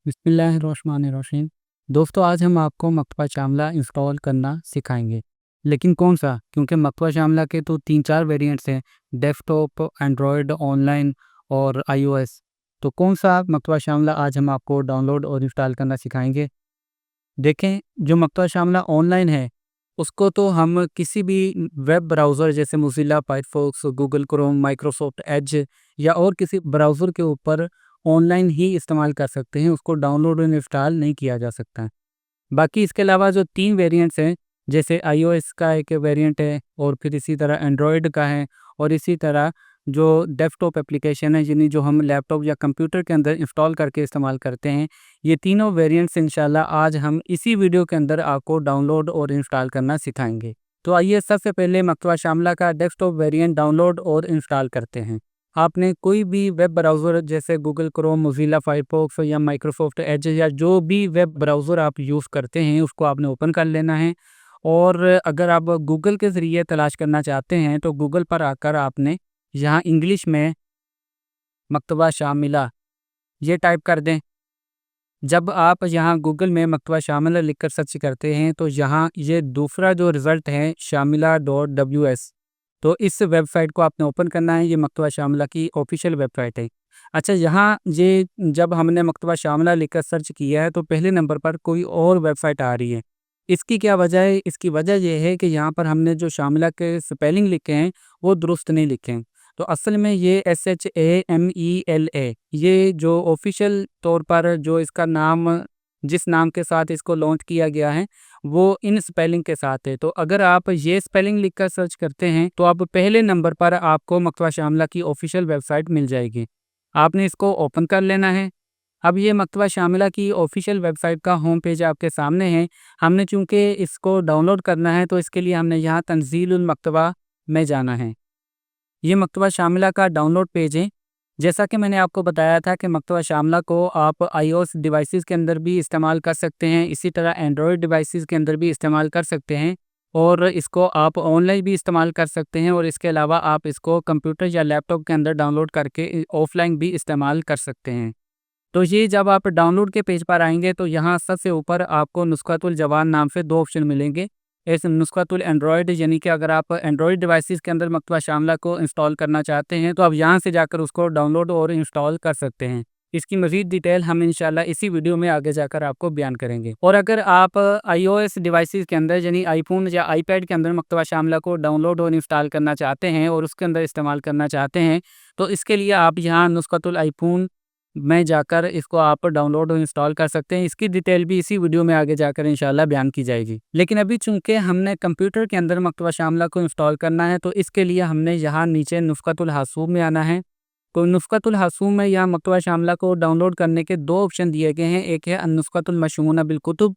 बिस्मिल्लाहिर्रहमानिर्रहीम। दोस्तों, आज हम आपको मकतबा शामिला इंस्टॉल करना सिखाएंगे। लेकिन कौन सा? क्योंकि मकतबा शामिला के तो 3-4 वेरिएंट्स हैं, डेस्कटॉप, एंड्रॉयड, ऑनलाइन और आईओएस। तो कौन सा मकतबा शामिला आज हम आपको डाउनलोड और इंस्टॉल करना सिखाएंगे? देखें, जो मकतबा शामिला ऑनलाइन है, उसको तो हम किसी भी वेब ब्राउज़र जैसे Mozilla Firefox, Google Chrome, Microsoft Edge या और किसी ब्राउज़र के ऊपर ऑनलाइन ही इस्तेमाल कर सकते हैं, उसको डाउनलोड और इंस्टॉल नहीं किया जा सकता है। बाकी इसके अलावा जो 3 वेरिएंट्स हैं, जैसे आईओएस का एक वेरिएंट है और फिर इसी तरह एंड्रॉयड का है और इसी तरह जो डेस्कटॉप एप्लीकेशन है, जिन्हें जो हम लैपटॉप या कंप्यूटर के अंदर इंस्टॉल करके इस्तेमाल करते हैं, ये तीनों वेरिएंट्स इंशाल्लाह आज हम इसी वीडियो के अंदर आपको डाउनलोड और इंस्टॉल करना सिखाएंगे। तो आइए सबसे पहले मकतबा शामिला का डेस्कटॉप वेरिएंट डाउनलोड और इंस्टॉल करते हैं। आपने कोई भी वेब ब्राउज़र जैसे गूगल क्रोम, मोज़िला फायरफॉक्स या माइक्रोसॉफ्ट एज या जो भी वेब ब्राउज़र आप यूज़ करते हैं, उसको आपने ओपन कर लेना है। और अगर आप गूगल के ज़रिए तलाश करना चाहते हैं, तो गूगल पर आकर आपने यहाँ इंग्लिश में मकतबा शामिला ये टाइप कर दें। जब आप यहाँ गूगल में मकतबा शामिला लिखकर सर्च करते हैं, तो यहाँ ये दूसरा जो रिज़ल्ट है shamila.ws, तो इस वेबसाइट को आपने ओपन करना है। ये मकतबा शामिला की ऑफ़िशियल वेबसाइट है। अच्छा, यहाँ ये जब हमने मकतबा शामिला लिखकर सर्च किया है, तो पहले नंबर पर कोई और वेबसाइट आ रही है। इसकी क्या वजह है? इसकी वजह ये है कि यहाँ पर हमने जो शामिला के स्पेलिंग लिखे हैं, वो दुरुस्त नहीं लिखे हैं। तो असल में ये SHAMELA, ये जो ऑफ़िशियल तौर पर जो इसका नाम, जिस नाम के साथ इसको लॉन्च किया गया है, वो इन स्पेलिंग के साथ है। तो अगर आप ये स्पेलिंग लिखकर सर्च करते हैं, तो आप पहले नंबर पर आपको मकतबा शामिला की ऑफ़िशियल वेबसाइट मिल जाएगी। आपने इसको ओपन कर लेना है। अब ये मकतबा शामिला की ऑफ़िशियल वेबसाइट का होम पेज आपके सामने है। हमने चूँकि इसको डाउनलोड करना है, तो इसके लिए हमने यहाँ तंज़ीलुल मकतबा में जाना है। ये मकतबा शामिला का डाउनलोड पेज है। जैसा कि मैंने आपको बताया था कि मकतबा शामिला को आप आईओएस डिवाइसेस के अंदर भी इस्तेमाल कर सकते हैं, इसी तरह एंड्रॉयड डिवाइसेस के अंदर भी इस्तेमाल कर सकते हैं और इसको आप ऑनलाइन भी इस्तेमाल कर सकते हैं और इसके अलावा आप इसको कंप्यूटर या लैपटॉप के अंदर डाउनलोड करके ऑफ़लाइन भी इस्तेमाल कर सकते हैं। तो ये जब आप डाउनलोड के पेज पर आएँगे, तो यहाँ सबसे ऊपर आपको नुस्ख़तुल जवान नाम से 2 ऑप्शन मिलेंगे। इस नुस्ख़तुल एंड्रॉयड, यानी कि अगर आप एंड्रॉयड डिवाइसेस के अंदर मकतबा शामिला को इंस्टॉल करना चाहते हैं, तो आप यहाँ से जाकर उसको डाउनलोड और इंस्टॉल कर सकते हैं। इसकी मज़ीद डिटेल हम इंशाल्लाह इसी वीडियो में आगे जाकर आपको बयान करेंगे। और अगर आप आईओएस डिवाइसेस के अंदर, यानी आईफ़ोन या आईपैड के अंदर मकतबा शामिला को डाउनलोड और इंस्टॉल करना चाहते हैं और उसके अंदर इस्तेमाल करना चाहते हैं, तो इसके लिए आप यहाँ नुस्ख़तुल आईफ़ोन में जाकर इसको आप डाउनलोड और इंस्टॉल कर सकते हैं। इसकी डिटेल भी इसी वीडियो में आगे जाकर इंशाल्लाह बयान की जाएगी। लेकिन अभी चूँकि हमने कंप्यूटर के अंदर मकतबा शामिला को इंस्टॉल करना है, तो इसके लिए हमने यहाँ नीचे नुस्ख़तुल हासूब में आना है। तो नुस्ख़तुल हासूब में यहाँ मकतबा शामिला को डाउनलोड करने के 2 ऑप्शन दिए गए हैं। एक है अन-नुस्ख़तुल मशहूना बिल-कुतुब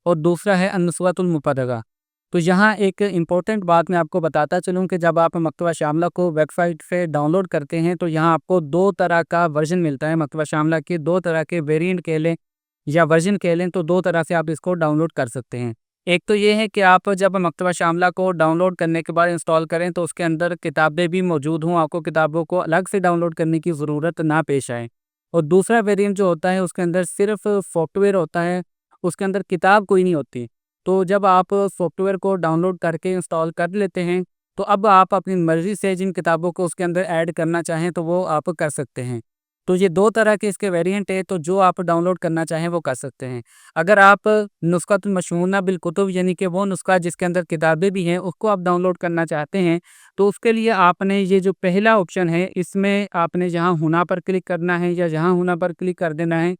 और दूसरा है अन-नुस्ख़तुल मुफ़र्रगा। तो यहाँ एक इम्पोर्टेंट बात मैं आपको बताता चलूँ कि जब आप मकतबा शामिला को वेबसाइट से डाउनलोड करते हैं, तो यहाँ आपको 2 तरह का वर्ज़न मिलता है। मकतबा शामिला के 2 तरह के वेरिएंट कह लें या वर्ज़न कह लें, तो 2 तरह से आप इसको डाउनलोड कर सकते हैं। एक तो ये है कि आप जब मकतबा शामिला को डाउनलोड करने के बाद इंस्टॉल करें, तो उसके अंदर किताबें भी मौजूद हों, आपको किताबों को अलग से डाउनलोड करने की ज़रूरत ना पेश आए। और दूसरा वेरिएंट जो होता है, उसके अंदर सिर्फ़ सॉफ्टवेयर होता है, उसके अंदर किताब कोई नहीं होती। तो जब आप सॉफ्टवेयर को डाउनलोड करके इंस्टॉल कर लेते हैं, तो अब आप अपनी मर्ज़ी से जिन किताबों को उसके अंदर ऐड करना चाहें, तो वो आप कर सकते हैं। तो ये 2 तरह के इसके वेरिएंट हैं, तो जो आप डाउनलोड करना चाहें वो कर सकते हैं। अगर आप नुस्ख़तुल मशहूना बिल-कुतुब, यानी कि वो नुस्ख़ा जिसके अंदर किताबें भी हैं, उसको आप डाउनलोड करना चाहते हैं, तो उसके लिए आपने ये जो पहला ऑप्शन है, इसमें आपने यहाँ हुना पर क्लिक करना है या यहाँ हुना पर क्लिक कर देना है।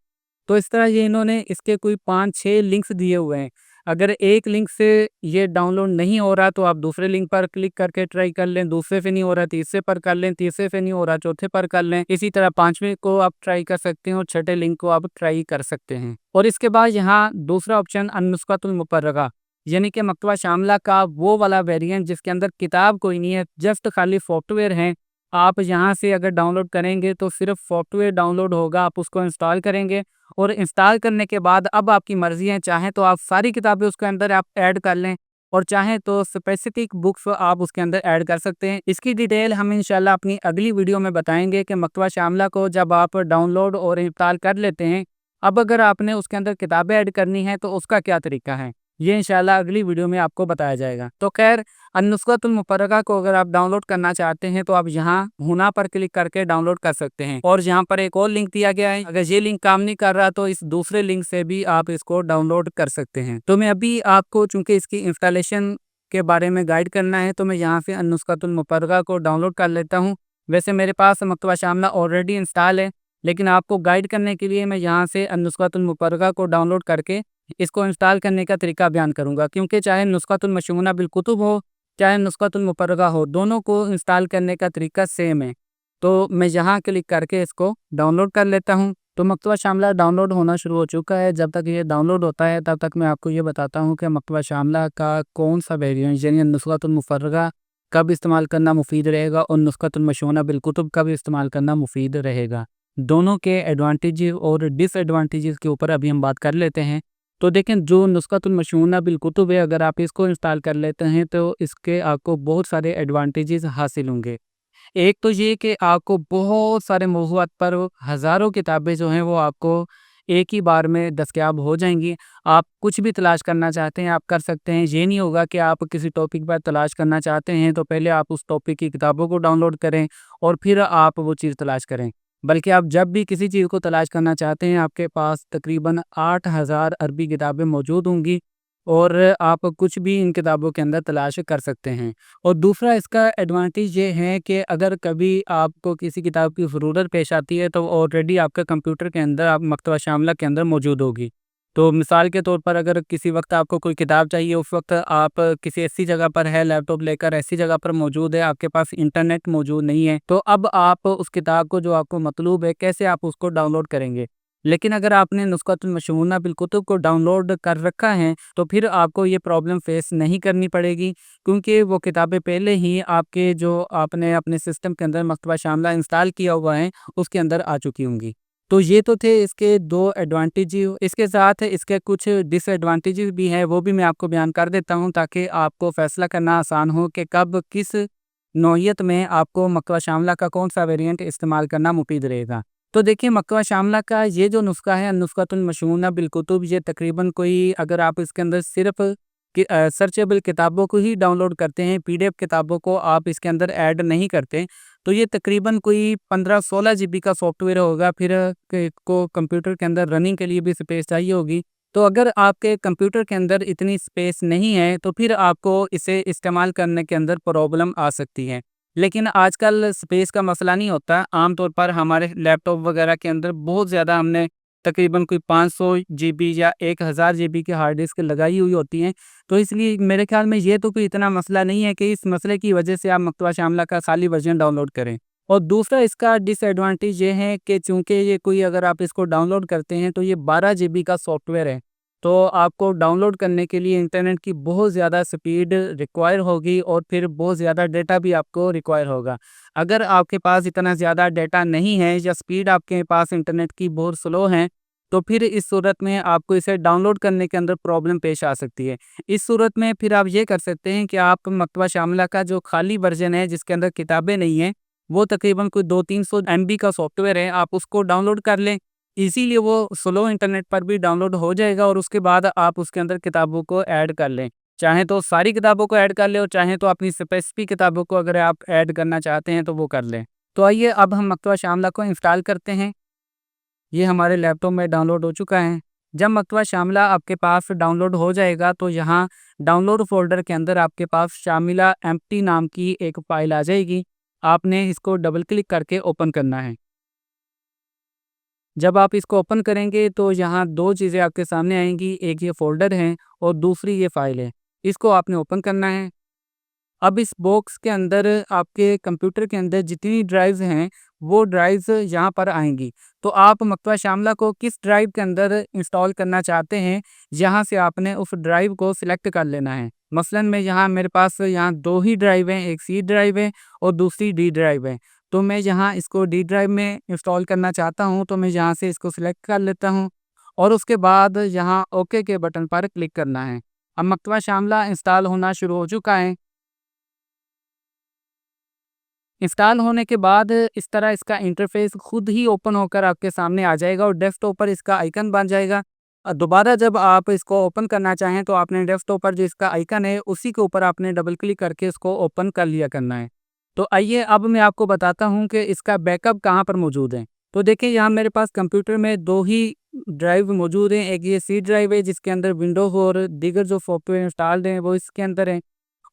तो इस तरह ये इन्होंने इसके कोई 5-6 लिंक्स दिए हुए हैं। अगर एक लिंक से ये डाउनलोड नहीं हो रहा, तो आप दूसरे लिंक पर क्लिक करके ट्राई कर लें, दूसरे से नहीं हो रहा तीसरे पर कर लें, तीसरे से नहीं हो रहा चौथे पर कर लें। इसी तरह 5वें को आप ट्राई कर सकते हैं और छठे लिंक को आप ट्राई कर सकते हैं। और इसके बाद यहाँ दूसरा ऑप्शन अन-नुस्ख़तुल मुफ़र्रगा, यानी कि मकतबा शामिला का वो वाला वेरिएंट जिसके अंदर किताब कोई नहीं है, जस्ट खाली सॉफ्टवेयर हैं। आप यहाँ से अगर डाउनलोड करेंगे, तो सिर्फ़ सॉफ्टवेयर डाउनलोड होगा, आप उसको इंस्टॉल करेंगे और इंस्टॉल करने के बाद अब आपकी मर्ज़ी है, चाहें तो आप सारी किताबें उसके अंदर आप ऐड कर लें और चाहें तो स्पेसिफ़िक बुक्स आप उसके अंदर ऐड कर सकते हैं। इसकी डिटेल हम इंशाल्लाह अपनी अगली वीडियो में बताएँगे कि मकतबा शामिला को जब आप डाउनलोड और इंस्टॉल कर लेते हैं, अब अगर आपने उसके अंदर किताबें ऐड करनी है तो उसका क्या तरीका है, ये इंशाल्लाह अगली वीडियो में आपको बताया जाएगा। तो खैर, अन्नुस्ख़तुल मुफ़र्रगा को अगर आप डाउनलोड करना चाहते हैं तो आप यहाँ हुना पर क्लिक करके डाउनलोड कर सकते हैं, और यहाँ पर एक और लिंक दिया गया है, अगर ये लिंक काम नहीं कर रहा तो इस दूसरे लिंक से भी आप इसको डाउनलोड कर सकते हैं। तो मैं अभी आपको, चूँकि इसकी इंस्टॉलेशन के बारे में गाइड करना है, तो मैं यहाँ से अन्नुस्ख़तुल मुफ़र्रगा को डाउनलोड कर लेता हूँ। वैसे मेरे पास मकतबा शामिला ऑलरेडी इंस्टॉल है, लेकिन आपको गाइड करने के लिए मैं यहाँ से अन्नुस्ख़तुल मुफ़र्रगा को डाउनलोड करके इसको इंस्टॉल करने का तरीका बयान करूँगा, क्योंकि चाहे नुस्ख़तुल मशमूना बिल कुतुब हो, चाहे नुस्ख़तुल मुफ़र्रगा हो, दोनों को इंस्टॉल करने का तरीका सेम है। तो मैं यहाँ क्लिक करके इसको डाउनलोड कर लेता हूँ। तो मकतबा शामिला डाउनलोड होना शुरू हो चुका है। जब तक ये डाउनलोड होता है तब तक मैं आपको ये बताता हूँ कि मकतबा शामिला का कौन-सा वेरिएंट, यानी नुस्ख़तुल मुफ़र्रगा कब इस्तेमाल करना मुफ़ीद रहेगा और नुस्ख़तुल मशमूना बिल कुतुब कब इस्तेमाल करना मुफ़ीद रहेगा। दोनों के एडवांटेजेस और डिसएडवांटेजेस के ऊपर अभी हम बात कर लेते हैं। तो देखें, जो नुस्ख़तुल मशमूना बिल कुतुब है, अगर आप इसको इंस्टॉल कर लेते हैं तो इसके आपको बहुत सारे एडवांटेजेस हासिल होंगे। एक तो ये कि आपको बहुत सारे मौज़ूआत पर हज़ारों किताबें जो हैं वो आपको एक ही बार में दस्तयाब हो जाएँगी। आप कुछ भी तलाश करना चाहते हैं आप कर सकते हैं। ये नहीं होगा कि आप किसी टॉपिक पर तलाश करना चाहते हैं तो पहले आप उस टॉपिक की किताबों को डाउनलोड करें और फिर आप वो चीज़ तलाश करें। बल्कि आप जब भी किसी चीज़ को तलाश करना चाहते हैं, आपके पास तकरीबन 8000 अरबी किताबें मौजूद होंगी और आप कुछ भी इन किताबों के अंदर तलाश कर सकते हैं। और दूसरा इसका एडवांटेज ये है कि अगर कभी आपको किसी किताब की ज़रूरत पेश आती है तो ऑलरेडी आपके कंप्यूटर के अंदर, आप मकतबा शामिला के अंदर मौजूद होगी। तो मिसाल के तौर पर, अगर किसी वक़्त आपको कोई किताब चाहिए, उस वक़्त आप किसी ऐसी जगह पर है, लैपटॉप लेकर ऐसी जगह पर मौजूद है, आपके पास इंटरनेट मौजूद नहीं है, तो अब आप उस किताब को जो आपको मतलूब है, कैसे आप उसको डाउनलोड करेंगे? लेकिन अगर आपने नुस्ख़तुल मशमूना बिल कुतुब को डाउनलोड कर रखा है, तो फिर आपको ये प्रॉब्लम फ़ेस नहीं करनी पड़ेगी, क्योंकि वो किताबें पहले ही आपके, जो आपने अपने सिस्टम के अंदर मकतबा शामिला इंस्टॉल किया हुआ है, उसके अंदर आ चुकी होंगी। तो ये तो थे इसके 2 एडवांटेज। इसके साथ इसके कुछ डिसएडवांटेजेस भी हैं, वो भी मैं आपको बयान कर देता हूँ, ताकि आपको फ़ैसला करना आसान हो कि कब किस नौइयत में आपको मकतबा शामिला का कौन-सा वेरिएंट इस्तेमाल करना मुफ़ीद रहेगा। तो देखिए, मकतबा शामिला का ये जो नुस्ख़ा है, नुस्ख़तुल मशमूना बिल कुतुब, ये तकरीबन कोई, अगर आप इसके अंदर सिर्फ़ सर्चेबल किताबों को ही डाउनलोड करते हैं, पीडीएफ किताबों को आप इसके अंदर ऐड नहीं करते, तो ये तकरीबन कोई 15-16 जीबी का सॉफ्टवेयर होगा। फिर को कंप्यूटर के अंदर रनिंग के लिए भी स्पेस चाहिए होगी। तो अगर आपके कंप्यूटर के अंदर इतनी स्पेस नहीं है तो फिर आपको इसे इस्तेमाल करने के अंदर प्रॉब्लम आ सकती है। लेकिन आजकल स्पेस का मसला नहीं होता। आम तौर पर हमारे लैपटॉप वगैरह के अंदर बहुत ज़्यादा, हमने तकरीबन कोई 500 जीबी या 1000 जीबी की हार्ड डिस्क लगाई हुई होती हैं। तो इसलिए मेरे ख़्याल में ये तो कोई इतना मसला नहीं है कि इस मसले की वजह से आप मकतबा शामिला का खाली वर्ज़न डाउनलोड करें। और दूसरा इसका डिसएडवांटेज ये है कि चूँकि ये कोई, अगर आप इसको डाउनलोड करते हैं तो ये 12 जीबी का सॉफ्टवेयर है। तो आपको डाउनलोड करने के लिए इंटरनेट की बहुत ज़्यादा स्पीड रिक्वायर होगी और फिर बहुत ज़्यादा डेटा भी आपको रिक्वायर होगा। अगर आपके पास इतना ज़्यादा डेटा नहीं है या स्पीड आपके पास इंटरनेट की बहुत स्लो है, तो फिर इस सूरत में आपको इसे डाउनलोड करने के अंदर प्रॉब्लम पेश आ सकती है। इस सूरत में फिर आप ये कर सकते हैं कि आप मकतबा शामिला का जो खाली वर्ज़न है, जिसके अंदर किताबें नहीं हैं, वो तकरीबन कोई 200-300 एमबी का सॉफ्टवेयर है, आप उसको डाउनलोड कर लें। इसीलिए वो स्लो इंटरनेट पर भी डाउनलोड हो जाएगा और उसके बाद आप उसके अंदर किताबों को ऐड कर लें। चाहें तो सारी किताबों को ऐड कर लें और चाहें तो अपनी स्पेसिफ़िक किताबों को अगर आप ऐड करना चाहते हैं तो वो कर लें। तो आइए अब हम मकतबा शामिला को इंस्टॉल करते हैं। ये हमारे लैपटॉप में डाउनलोड हो चुका है। जब मकतबा शामिला आपके पास डाउनलोड हो जाएगा तो यहाँ डाउनलोड फ़ोल्डर के अंदर आपके पास शामिला एम्प्टी नाम की एक फ़ाइल आ जाएगी। आपने इसको डबल क्लिक करके ओपन करना है। जब आप इसको ओपन करेंगे तो यहाँ 2 चीज़ें आपके सामने आएँगी, एक ये फ़ोल्डर है और दूसरी ये फ़ाइल है। इसको आपने ओपन करना है। अब इस बॉक्स के अंदर आपके कंप्यूटर के अंदर जितनी ड्राइव्स हैं, वो ड्राइव्स यहाँ पर आएँगी। तो आप मकतबा शामिला को किस ड्राइव के अंदर इंस्टॉल करना चाहते हैं, यहाँ से आपने उस ड्राइव को सिलेक्ट कर लेना है। मसलन मैं यहाँ, मेरे पास यहाँ 2 ही ड्राइव हैं, एक सी ड्राइव है और दूसरी डी ड्राइव है। तो मैं यहाँ इसको डी ड्राइव में इंस्टॉल करना चाहता हूँ, तो मैं यहाँ से इसको सिलेक्ट कर लेता हूँ और उसके बाद यहाँ ओके के बटन पर क्लिक करना है। अब मकतबा शामिला इंस्टॉल होना शुरू हो चुका है। इंस्टॉल होने के बाद इस तरह इसका इंटरफेस खुद ही ओपन होकर आपके सामने आ जाएगा और डेस्कटॉप पर इसका आइकन बन जाएगा। दोबारा जब आप इसको ओपन करना चाहें तो आपने डेस्कटॉप पर जो इसका आइकन है उसी के ऊपर आपने डबल क्लिक करके इसको ओपन कर लिया करना है। तो आइए अब मैं आपको बताता हूँ कि इसका बैकअप कहाँ पर मौजूद है। तो देखिए यहाँ मेरे पास कंप्यूटर में 2 ही ड्राइव मौजूद हैं। एक ये सी ड्राइव है जिसके अंदर विंडोज़ और दीगर जो सॉफ्टवेयर इंस्टॉल्ड हैं वो इसके अंदर हैं।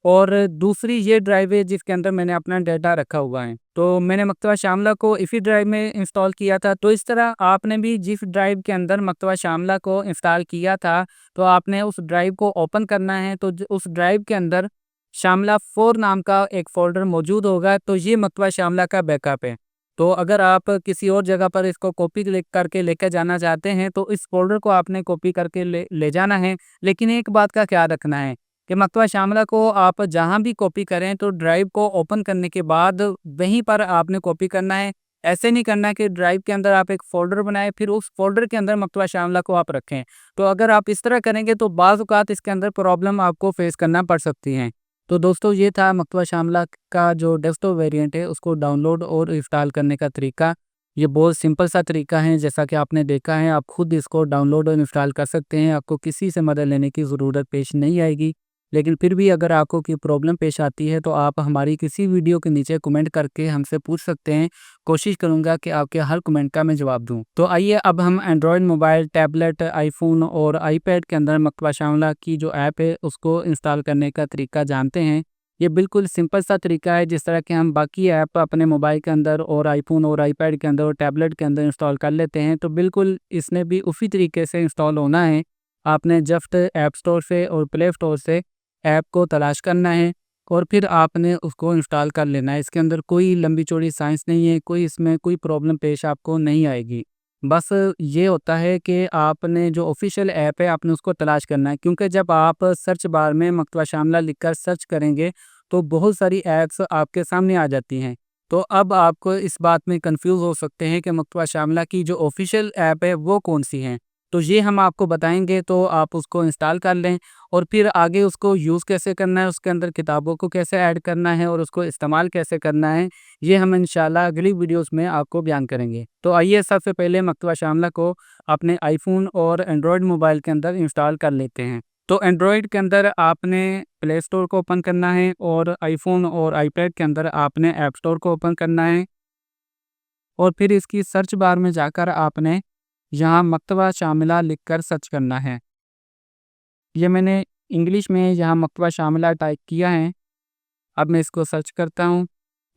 और दूसरी ये ड्राइव है जिसके अंदर मैंने अपना डाटा रखा हुआ है। तो मैंने मकतबा शामला को इसी ड्राइव में इंस्टॉल किया था। तो इस तरह आपने भी जिस ड्राइव के अंदर मकतबा शामला को इंस्टॉल किया था, तो आपने उस ड्राइव को ओपन करना है। तो उस ड्राइव के अंदर शामला 4 नाम का एक फ़ोल्डर मौजूद होगा। तो ये मकतबा शामला का बैकअप है। तो अगर आप किसी और जगह पर इसको कॉपी क्लिक करके लेकर जाना चाहते हैं तो इस फ़ोल्डर को आपने कॉपी करके ले जाना है। लेकिन एक बात का ख्याल रखना है कि मकतबा शामला को आप जहाँ भी कॉपी करें तो ड्राइव को ओपन करने के बाद वहीं पर आपने कॉपी करना है। ऐसे नहीं करना है कि ड्राइव के अंदर आप एक फ़ोल्डर बनाएँ फिर उस फ़ोल्डर के अंदर मकतबा शामला को आप रखें। तो अगर आप इस तरह करेंगे तो बाज़ औक़ात इसके अंदर प्रॉब्लम आपको फ़ेस करना पड़ सकती हैं। तो दोस्तों ये था मकतबा शामला का जो डेस्कटॉप वेरिएंट है उसको डाउनलोड और इंस्टॉल करने का तरीका। ये बहुत सिंपल सा तरीका है, जैसा कि आपने देखा है आप खुद इसको डाउनलोड और इंस्टॉल कर सकते हैं। आपको किसी से मदद लेने की ज़रूरत पेश नहीं आएगी। लेकिन फिर भी अगर आपको कोई प्रॉब्लम पेश आती है तो आप हमारी किसी वीडियो के नीचे कमेंट करके हमसे पूछ सकते हैं। कोशिश करूँगा कि आपके हर कमेंट का मैं जवाब दूँ। तो आइए अब हम एंड्रॉयड मोबाइल, टैबलेट, आईफ़ोन और आईपैड के अंदर मकतबा शामला की जो ऐप है उसको इंस्टॉल करने का तरीका जानते हैं। ये बिल्कुल सिंपल सा तरीका है, जिस तरह के हम बाकी ऐप अपने मोबाइल के अंदर और आईफ़ोन और आईपैड के अंदर और टैबलेट के अंदर इंस्टॉल कर लेते हैं, तो बिल्कुल इसने भी उसी तरीके से इंस्टॉल होना है। आपने जस्ट ऐप स्टोर से और प्ले स्टोर से ऐप को तलाश करना है और फिर आपने उसको इंस्टॉल कर लेना है। इसके अंदर कोई लंबी चौड़ी साइंस नहीं है, कोई इसमें कोई प्रॉब्लम पेश आपको नहीं आएगी। बस ये होता है कि आपने जो ऑफ़िशियल ऐप है आपने उसको तलाश करना है, क्योंकि जब आप सर्च बार में मकतबा शामला लिखकर सर्च करेंगे तो बहुत सारी ऐप्स आपके सामने आ जाती हैं। तो अब आपको इस बात में कन्फ्यूज़ हो सकते हैं कि मकतबा शामला की जो ऑफ़िशियल ऐप है वो कौन-सी हैं। तो ये हम आपको बताएँगे, तो आप उसको इंस्टॉल कर लें और फिर आगे उसको यूज़ कैसे करना है, उसके अंदर किताबों को कैसे ऐड करना है और उसको इस्तेमाल कैसे करना है, ये हम इंशाल्लाह अगली वीडियोज़ में आपको बयान करेंगे। तो आइए सबसे पहले मकतबा शामला को अपने आईफ़ोन और एंड्रॉयड मोबाइल के अंदर इंस्टॉल कर लेते हैं। तो एंड्रॉयड के अंदर आपने प्ले स्टोर को ओपन करना है और आईफ़ोन और आईपैड के अंदर आपने ऐप स्टोर को ओपन करना है और फिर इसकी सर्च बार में जाकर आपने यहाँ मकतबा शामिला लिखकर सर्च करना है। ये मैंने इंग्लिश में यहाँ मकतबा शामिला टाइप किया है। अब मैं इसको सर्च करता हूँ।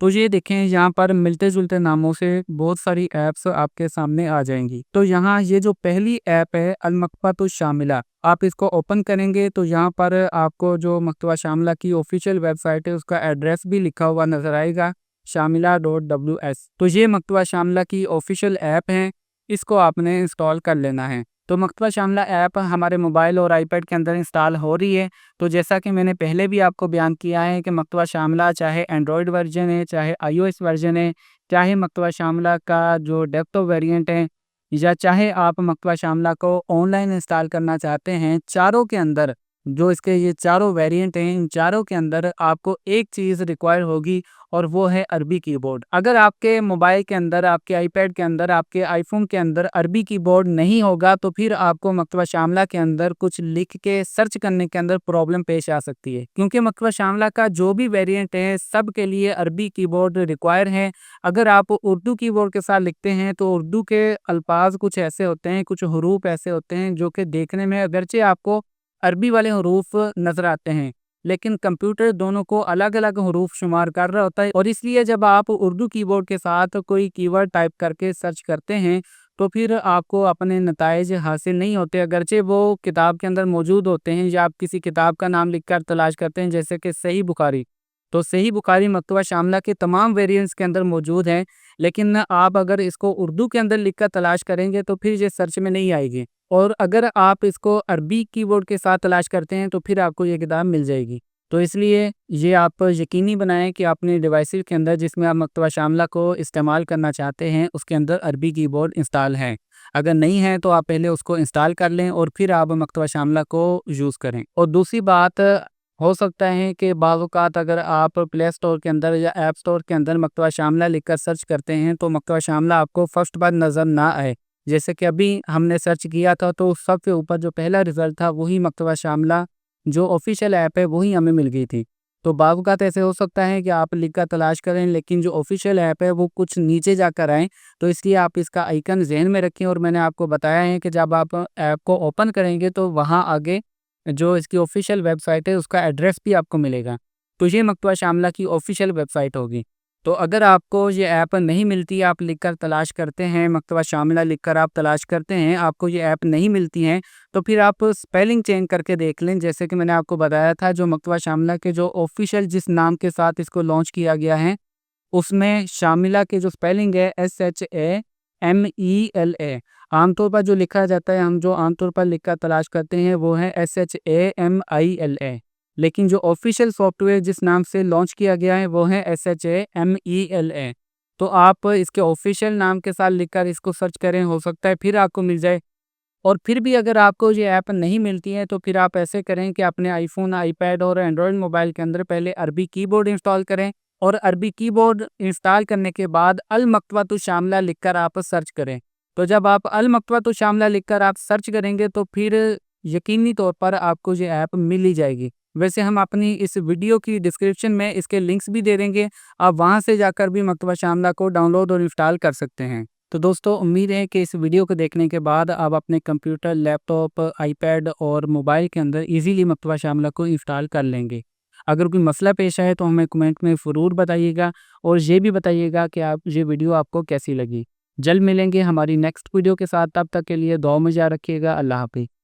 तो ये देखें यहाँ पर मिलते-जुलते नामों से बहुत सारी ऐप्स आपके सामने आ जाएँगी। तो यहाँ ये जो पहली ऐप है अल-मकतबतुश शामिला, आप इसको ओपन करेंगे तो यहाँ पर आपको जो मकतबा शामिला की ऑफ़िशियल वेबसाइट है उसका एड्रेस भी लिखा हुआ नज़र आएगा, shamila.ws। तो ये मकतबा शामिला की ऑफ़िशियल ऐप है, इसको आपने इंस्टॉल कर लेना है। तो मकतबा शामिला ऐप हमारे मोबाइल और आईपैड के अंदर इंस्टॉल हो रही है। तो जैसा कि मैंने पहले भी आपको बयान किया है कि मकतबा शामिला चाहे एंड्रॉयड वर्जन है, चाहे आईओएस वर्जन है, चाहे मकतबा शामिला का जो डेस्कटॉप वेरिएंट है, या चाहे आप मकतबा शामिला को ऑनलाइन इंस्टॉल करना चाहते हैं, चारों के अंदर जो इसके ये चारों वेरिएंट हैं, इन चारों के अंदर आपको एक चीज़ रिक्वायर होगी और वो है अरबी कीबोर्ड। अगर आपके मोबाइल के अंदर, आपके आईपैड के अंदर, आपके आईफ़ोन के अंदर अरबी कीबोर्ड नहीं होगा तो फिर आपको मकतबा शामिला के अंदर कुछ लिख के सर्च करने के अंदर प्रॉब्लम पेश आ सकती है। क्योंकि मकतबा शामिला का जो भी वेरिएंट है सब के लिए अरबी कीबोर्ड रिक्वायर है। अगर आप उर्दू कीबोर्ड के साथ लिखते हैं तो उर्दू के अल्फाज कुछ ऐसे होते हैं, कुछ हरूफ ऐसे होते हैं जो कि देखने में अगरचे आपको अरबी वाले हरूफ नज़र आते हैं, लेकिन कंप्यूटर दोनों को अलग-अलग हरूफ शुमार कर रहा होता है और इसलिए जब आप उर्दू कीबोर्ड के साथ कोई कीवर्ड टाइप करके सर्च करते हैं, तो फिर आपको अपने नताइज हासिल नहीं होते, अगरचे वो किताब के अंदर मौजूद होते हैं। या आप किसी किताब का नाम लिखकर तलाश करते हैं जैसे कि सही बुखारी, तो सही बुखारी मकतबा शामिला के तमाम वेरिएंट्स के अंदर मौजूद है, लेकिन आप अगर इसको उर्दू के अंदर लिखकर तलाश करेंगे तो फिर ये सर्च में नहीं आएगी। और अगर आप इसको अरबी कीबोर्ड के साथ तलाश करते हैं तो फिर आपको ये किताब मिल जाएगी। तो इसलिए ये आप यकीनी बनाएं कि अपने डिवाइसेस के अंदर जिसमें आप मकतबा शामिला को इस्तेमाल करना चाहते हैं उसके अंदर अरबी कीबोर्ड इंस्टॉल है। अगर नहीं है तो आप पहले उसको इंस्टॉल कर लें और फिर आप मकतबा शामिला को यूज़ करें। और दूसरी बात, हो सकता है कि बाज़ औक़ात अगर आप प्ले स्टोर के अंदर या ऐप स्टोर के अंदर मकतबा शामला लिखकर सर्च करते हैं तो मकतबा शामला आपको फर्स्ट बार नज़र ना आए। जैसे कि अभी हमने सर्च किया था तो सबसे ऊपर जो पहला रिज़ल्ट था वही मकतबा शामला जो ऑफ़िशियल ऐप है वही हमें मिल गई थी। तो बाज़ औक़ात ऐसे हो सकता है कि आप लिख कर तलाश करें लेकिन जो ऑफ़िशियल ऐप है वो कुछ नीचे जाकर आए, तो इसलिए आप इसका आइकन ज़हन में रखें और मैंने आपको बताया है कि जब आप ऐप को ओपन करेंगे तो वहाँ आगे जो इसकी ऑफ़िशियल वेबसाइट है उसका एड्रेस भी आपको मिलेगा। तो ये मकतबा शामला की ऑफ़िशियल वेबसाइट होगी। तो अगर आपको ये ऐप नहीं मिलती, आप लिखकर तलाश करते हैं, मकतबा शामिला लिखकर आप तलाश करते हैं, आपको ये ऐप नहीं मिलती हैं, तो फिर आप स्पेलिंग चेंज करके देख लें। जैसे कि मैंने आपको बताया था जो मकतबा शामिला के जो ऑफ़िशियल जिस नाम के साथ इसको लॉन्च किया गया है, उसमें शामिला के जो स्पेलिंग है SHAMELA, आमतौर पर जो लिखा जाता है, हम जो आमतौर पर लिखकर तलाश करते हैं वो है SHAMILA। लेकिन जो ऑफ़िशियल सॉफ्टवेयर जिस नाम से लॉन्च किया गया है वो है SHAMELA। तो आप इसके ऑफ़िशियल नाम के साथ लिखकर इसको सर्च करें, हो सकता है फिर आपको मिल जाए। और फिर भी अगर आपको ये ऐप नहीं मिलती है तो फिर आप ऐसे करें कि अपने आईफ़ोन, आईपैड और एंड्रॉयड मोबाइल के अंदर पहले अरबी कीबोर्ड इंस्टॉल करें और अरबी कीबोर्ड इंस्टॉल करने के बाद अल मकतबतुश शामला लिखकर आप सर्च करें। तो जब आप अल मकतबतुश शामला लिखकर आप सर्च करेंगे तो फिर यकीनी तौर पर आपको ये ऐप मिल ही जाएगी। वैसे हम अपनी इस वीडियो की डिस्क्रिप्शन में इसके लिंक्स भी दे देंगे, आप वहाँ से जाकर भी मकतबा शामला को डाउनलोड और इंस्टॉल कर सकते हैं। तो दोस्तों उम्मीद है कि इस वीडियो को देखने के बाद आप अपने कंप्यूटर, लैपटॉप, आईपैड और मोबाइल के अंदर इजीली मकतबा शामला को इंस्टॉल कर लेंगे। अगर कोई मसला पेश आए तो हमें कमेंट में ज़रूर बताइएगा और ये भी बताइएगा कि आप ये वीडियो आपको कैसी लगी। जल्द मिलेंगे हमारी नेक्स्ट वीडियो के साथ, तब तक के लिए दुआ में याद रखिएगा। अल्लाह हाफ़िज़।